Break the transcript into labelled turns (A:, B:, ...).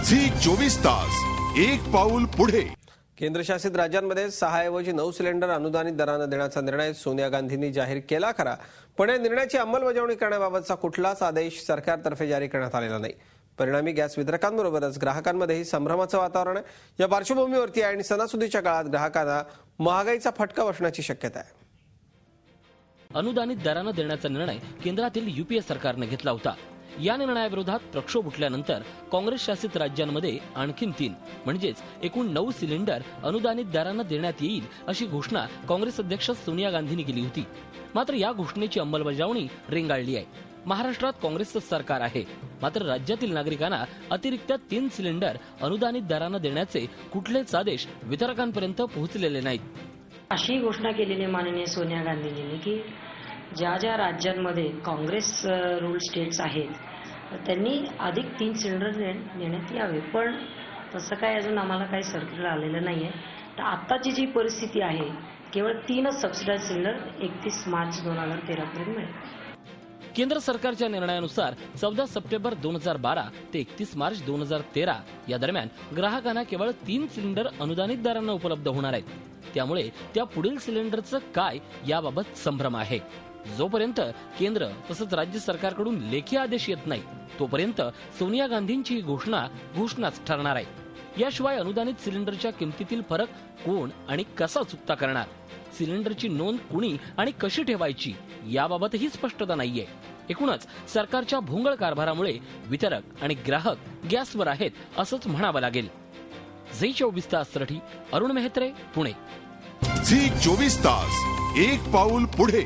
A: Zee 24 तास एक पाऊल पुढे।
B: केंद्रशासित राज्यांमध्ये 6 ऐवजी 9 सिलेंडर अनुदानित दराने देण्याचा निर्णय सोनिया गांधींनी जाहीर केला खरा, पण या निर्णयाची अंमलबजावणी करण्याबाबतचा कुठलाच आदेश सरकारतर्फे जारी करण्यात आलेला नाही। परिणामी गॅस वितरकांबरोबरच ग्राहकांमध्येही संभ्रमाचं वातावरण आहे। या पार्श्वभूमीवरती आणि सणासुदीच्या काळात ग्राहकांना महागाईचा फटका बसण्याची शक्यता आहे।
C: अनुदानित दराने देण्याचा निर्णय केंद्रातील यूपीए सरकारने घेतला होता। या निर्णयाविरोधात प्रक्षोभ उठल्यानंतर काँग्रेस शासित राज्यांमध्ये आणखीन 3 म्हणजेच एकूण 9 सिलेंडर अनुदानित दराने देण्यात येईल अशी घोषणा काँग्रेस अध्यक्ष सोनिया गांधींनी केली होती। मात्र या घोषणेची अंमलबजावणी रेंगाळली आहे। महाराष्ट्रात काँग्रेसचं सरकार आहे, मात्र राज्यातील नागरिकांना अतिरिक्त 3 सिलेंडर अनुदानित दराने देण्याचे कुठलेच आदेश वितरकांपर्यंत पोहोचलेले नाहीत।
D: अशी घोषणा केलेली माननीय सोनिया गांधींनी की ज्या ज्या राज्यांमध्ये काँग्रेस रूल स्टेट्स आहेत त्यांनी अधिक 3 सिलेंडर देण्यात यावे, पण तसं काय अजून आम्हाला काही सर्क्युलर आलेलं नाही आहे। तर आत्ताची जी परिस्थिती आहे केवळ 3च सबसिडाइज सिलेंडर 31 मार्च 2013 पर्यंत मिळेल।
C: केंद्र सरकारच्या निर्णयानुसार 14 सप्टेंबर 2012 ते 31 मार्च 2013 या दरम्यान ग्राहकांना केवळ 3 सिलेंडर अनुदानित दराने उपलब्ध होणार आहेत। त्यामुळे त्या पुढील सिलेंडरचं काय याबाबत संभ्रम आहे। जोपर्यंत केंद्र तसंच राज्य सरकारकडून लेखी आदेश येत नाही तोपर्यंत सोनिया गांधींची ही घोषणाच ठरणार आहे। याशिवाय अनुदानित सिलेंडरच्या किमतीतील फरक कोण आणि कसा चुकता करणार, सिलेंडरची नोंद कुणी आणि कशी ठेवायची याबाबतही स्पष्टता नाहीये। एकूणच सरकारच्या भोंगळ कारभारामुळे वितरक आणि ग्राहक गॅसवर आहेत असंच म्हणावं लागेल। झी 24 ताससाठी अरुण मेहत्रे, पुणे।
A: झी 24 तास एक पाऊल पुढे।